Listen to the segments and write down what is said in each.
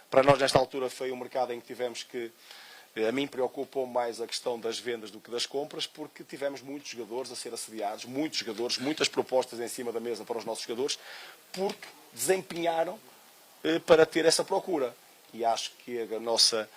Para nós, nesta altura, foi um mercado em que tivemos que... A mim preocupou mais a questão das vendas do que das compras, porque tivemos muitos jogadores a ser assediados, muitos jogadores, muitas propostas em cima da mesa para os nossos jogadores, porque desempenharam para ter essa procura. E acho que a nossa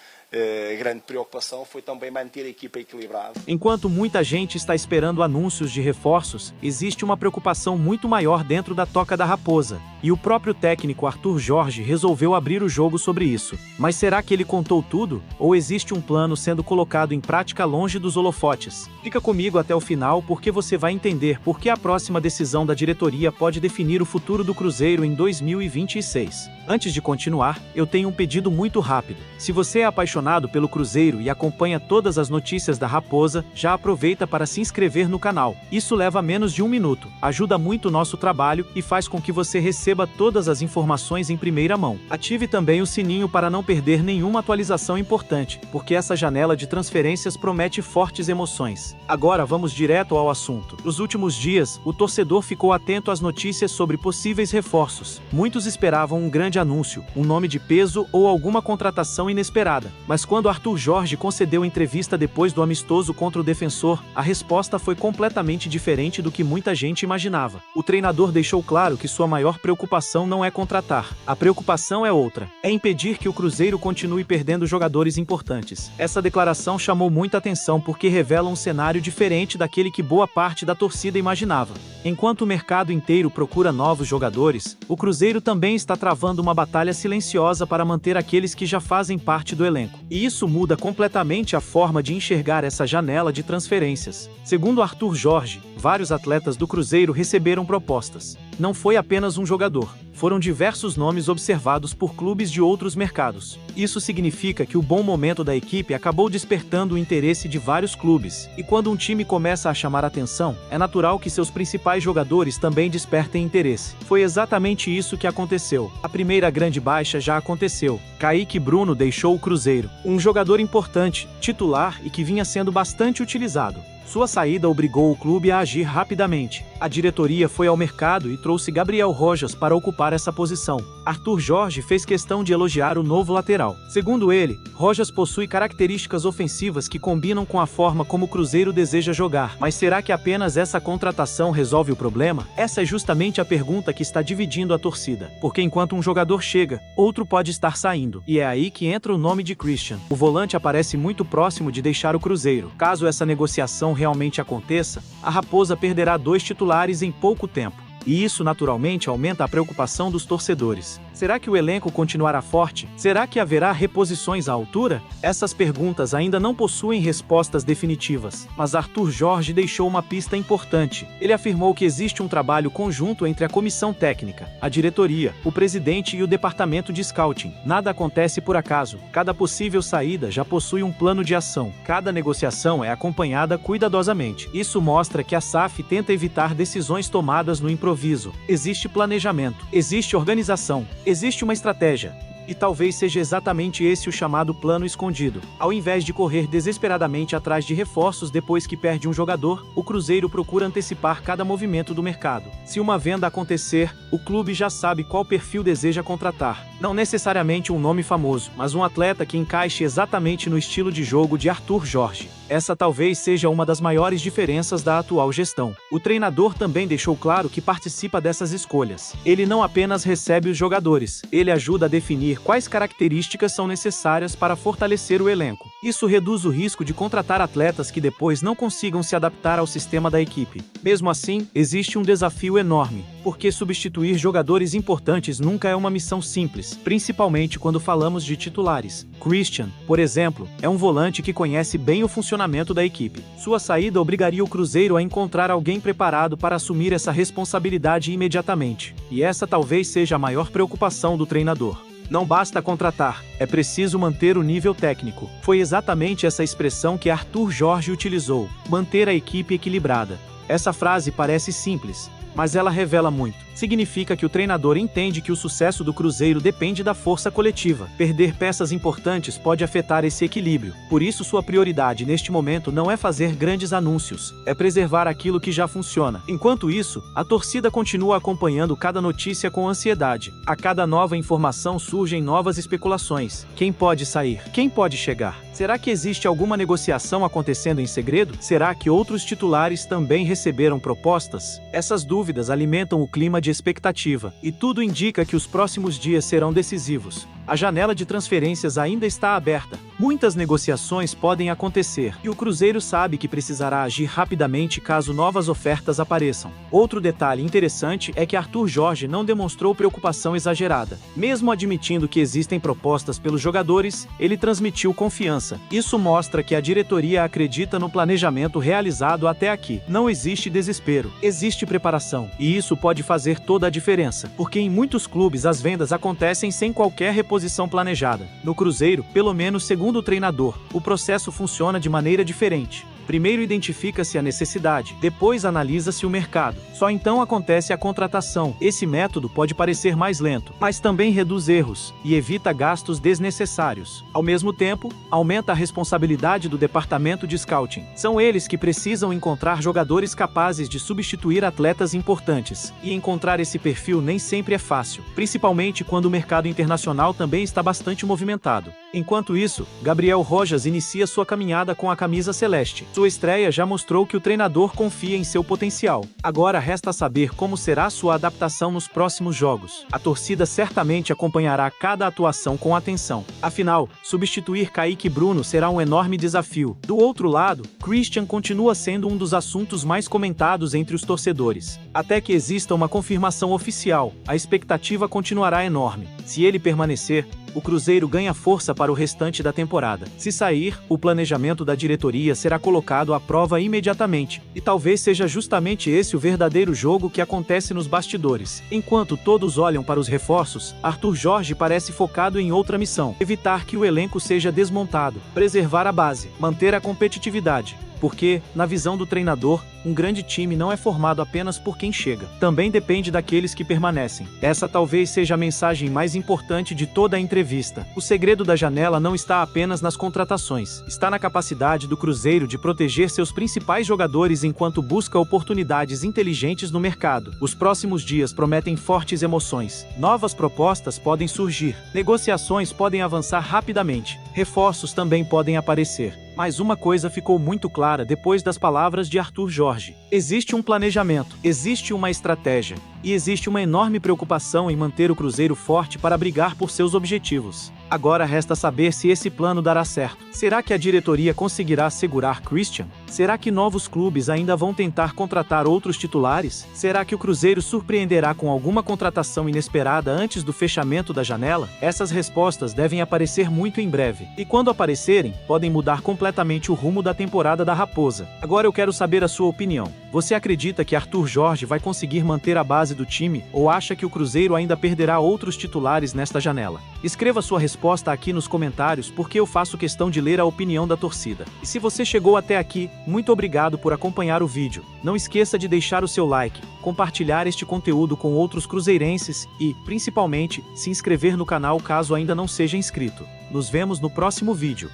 grande preocupação foi também manter a equipa equilibrada. Enquanto muita gente está esperando anúncios de reforços, existe uma preocupação muito maior dentro da Toca da Raposa. E o próprio técnico Arthur Jorge resolveu abrir o jogo sobre isso. Mas será que ele contou tudo? Ou existe um plano sendo colocado em prática longe dos holofotes? Fica comigo até o final porque você vai entender por que a próxima decisão da diretoria pode definir o futuro do Cruzeiro em 2026. Antes de continuar, eu tenho um pedido muito rápido. Se você é apaixonado pelo Cruzeiro e acompanha todas as notícias da Raposa, já aproveita para se inscrever no canal. Isso leva menos de 1 minuto, ajuda muito o nosso trabalho e faz com que você receba todas as informações em primeira mão. Ative também o sininho para não perder nenhuma atualização importante, porque essa janela de transferências promete fortes emoções. Agora vamos direto ao assunto. Nos últimos dias, o torcedor ficou atento às notícias sobre possíveis reforços. Muitos esperavam um grande anúncio, um nome de peso ou alguma contratação inesperada. Mas quando Arthur Jorge concedeu entrevista depois do amistoso contra o Defensor, a resposta foi completamente diferente do que muita gente imaginava. O treinador deixou claro que sua maior preocupação não é contratar. A preocupação é outra. É impedir que o Cruzeiro continue perdendo jogadores importantes. Essa declaração chamou muita atenção porque revela um cenário diferente daquele que boa parte da torcida imaginava. Enquanto o mercado inteiro procura novos jogadores, o Cruzeiro também está travando uma batalha silenciosa para manter aqueles que já fazem parte do elenco. E isso muda completamente a forma de enxergar essa janela de transferências. Segundo Arthur Jorge, vários atletas do Cruzeiro receberam propostas. Não foi apenas um jogador. Foram diversos nomes observados por clubes de outros mercados. Isso significa que o bom momento da equipe acabou despertando o interesse de vários clubes. E quando um time começa a chamar atenção, é natural que seus principais jogadores também despertem interesse. Foi exatamente isso que aconteceu. A primeira grande baixa já aconteceu. Kaique Bruno deixou o Cruzeiro. Um jogador importante, titular e que vinha sendo bastante utilizado. Sua saída obrigou o clube a agir rapidamente. A diretoria foi ao mercado e trouxe Gabriel Rojas para ocupar essa posição. Arthur Jorge fez questão de elogiar o novo lateral. Segundo ele, Rojas possui características ofensivas que combinam com a forma como o Cruzeiro deseja jogar. Mas será que apenas essa contratação resolve o problema? Essa é justamente a pergunta que está dividindo a torcida. Porque enquanto um jogador chega, outro pode estar saindo. E é aí que entra o nome de Christian. O volante aparece muito próximo de deixar o Cruzeiro. Caso essa negociação realmente aconteça, a Raposa perderá 2 titulares em pouco tempo. E isso naturalmente aumenta a preocupação dos torcedores. Será que o elenco continuará forte? Será que haverá reposições à altura? Essas perguntas ainda não possuem respostas definitivas, mas Arthur Jorge deixou uma pista importante. Ele afirmou que existe um trabalho conjunto entre a comissão técnica, a diretoria, o presidente e o departamento de scouting. Nada acontece por acaso. Cada possível saída já possui um plano de ação. Cada negociação é acompanhada cuidadosamente. Isso mostra que a SAF tenta evitar decisões tomadas no improviso. Existe planejamento, existe organização, existe uma estratégia. E talvez seja exatamente esse o chamado plano escondido. Ao invés de correr desesperadamente atrás de reforços depois que perde um jogador, o Cruzeiro procura antecipar cada movimento do mercado. Se uma venda acontecer, o clube já sabe qual perfil deseja contratar. Não necessariamente um nome famoso, mas um atleta que encaixe exatamente no estilo de jogo de Arthur Jorge. Essa talvez seja uma das maiores diferenças da atual gestão. O treinador também deixou claro que participa dessas escolhas. Ele não apenas recebe os jogadores, ele ajuda a definir quais características são necessárias para fortalecer o elenco. Isso reduz o risco de contratar atletas que depois não consigam se adaptar ao sistema da equipe. Mesmo assim, existe um desafio enorme, porque substituir jogadores importantes nunca é uma missão simples, principalmente quando falamos de titulares. Christian, por exemplo, é um volante que conhece bem o funcionamento da equipe. Sua saída obrigaria o Cruzeiro a encontrar alguém preparado para assumir essa responsabilidade imediatamente. E essa talvez seja a maior preocupação do treinador. Não basta contratar, é preciso manter o nível técnico. Foi exatamente essa expressão que Arthur Jorge utilizou: manter a equipe equilibrada. Essa frase parece simples, mas ela revela muito. Significa que o treinador entende que o sucesso do Cruzeiro depende da força coletiva. Perder peças importantes pode afetar esse equilíbrio. Por isso, sua prioridade neste momento não é fazer grandes anúncios, é preservar aquilo que já funciona. Enquanto isso, a torcida continua acompanhando cada notícia com ansiedade. A cada nova informação surgem novas especulações. Quem pode sair? Quem pode chegar? Será que existe alguma negociação acontecendo em segredo? Será que outros titulares também receberam propostas? Essas dúvidas alimentam o clima de expectativa, e tudo indica que os próximos dias serão decisivos. A janela de transferências ainda está aberta. Muitas negociações podem acontecer, e o Cruzeiro sabe que precisará agir rapidamente caso novas ofertas apareçam. Outro detalhe interessante é que Arthur Jorge não demonstrou preocupação exagerada. Mesmo admitindo que existem propostas pelos jogadores, ele transmitiu confiança. Isso mostra que a diretoria acredita no planejamento realizado até aqui. Não existe desespero, existe preparação, e isso pode fazer toda a diferença, porque em muitos clubes as vendas acontecem sem qualquer reposição planejada. No Cruzeiro, pelo menos segundo o treinador, o processo funciona de maneira diferente. Primeiro identifica-se a necessidade, depois analisa-se o mercado. Só então acontece a contratação. Esse método pode parecer mais lento, mas também reduz erros e evita gastos desnecessários. Ao mesmo tempo, aumenta a responsabilidade do departamento de scouting. São eles que precisam encontrar jogadores capazes de substituir atletas importantes. E encontrar esse perfil nem sempre é fácil, principalmente quando o mercado internacional também está bastante movimentado. Enquanto isso, Gabriel Rojas inicia sua caminhada com a camisa celeste. Sua estreia já mostrou que o treinador confia em seu potencial. Agora resta saber como será sua adaptação nos próximos jogos. A torcida certamente acompanhará cada atuação com atenção. Afinal, substituir Kaique Bruno será um enorme desafio. Do outro lado, Christian continua sendo um dos assuntos mais comentados entre os torcedores. Até que exista uma confirmação oficial, a expectativa continuará enorme. Se ele permanecer, o Cruzeiro ganha força para o restante da temporada. Se sair, o planejamento da diretoria será colocado à prova imediatamente. E talvez seja justamente esse o verdadeiro jogo que acontece nos bastidores. Enquanto todos olham para os reforços, Arthur Jorge parece focado em outra missão: evitar que o elenco seja desmontado, preservar a base, manter a competitividade. Porque, na visão do treinador, um grande time não é formado apenas por quem chega. Também depende daqueles que permanecem. Essa talvez seja a mensagem mais importante de toda a entrevista. O segredo da janela não está apenas nas contratações. Está na capacidade do Cruzeiro de proteger seus principais jogadores enquanto busca oportunidades inteligentes no mercado. Os próximos dias prometem fortes emoções. Novas propostas podem surgir. Negociações podem avançar rapidamente. Reforços também podem aparecer. Mas uma coisa ficou muito clara depois das palavras de Arthur Jorge. Existe um planejamento, existe uma estratégia, e existe uma enorme preocupação em manter o Cruzeiro forte para brigar por seus objetivos. Agora resta saber se esse plano dará certo. Será que a diretoria conseguirá segurar Christian? Será que novos clubes ainda vão tentar contratar outros titulares? Será que o Cruzeiro surpreenderá com alguma contratação inesperada antes do fechamento da janela? Essas respostas devem aparecer muito em breve. E quando aparecerem, podem mudar completamente o rumo da temporada da Raposa. Agora eu quero saber a sua opinião. Você acredita que Arthur Jorge vai conseguir manter a base do time ou acha que o Cruzeiro ainda perderá outros titulares nesta janela? Escreva sua resposta aqui nos comentários porque eu faço questão de ler a opinião da torcida. E se você chegou até aqui, muito obrigado por acompanhar o vídeo. Não esqueça de deixar o seu like, compartilhar este conteúdo com outros cruzeirenses e, principalmente, se inscrever no canal caso ainda não seja inscrito. Nos vemos no próximo vídeo.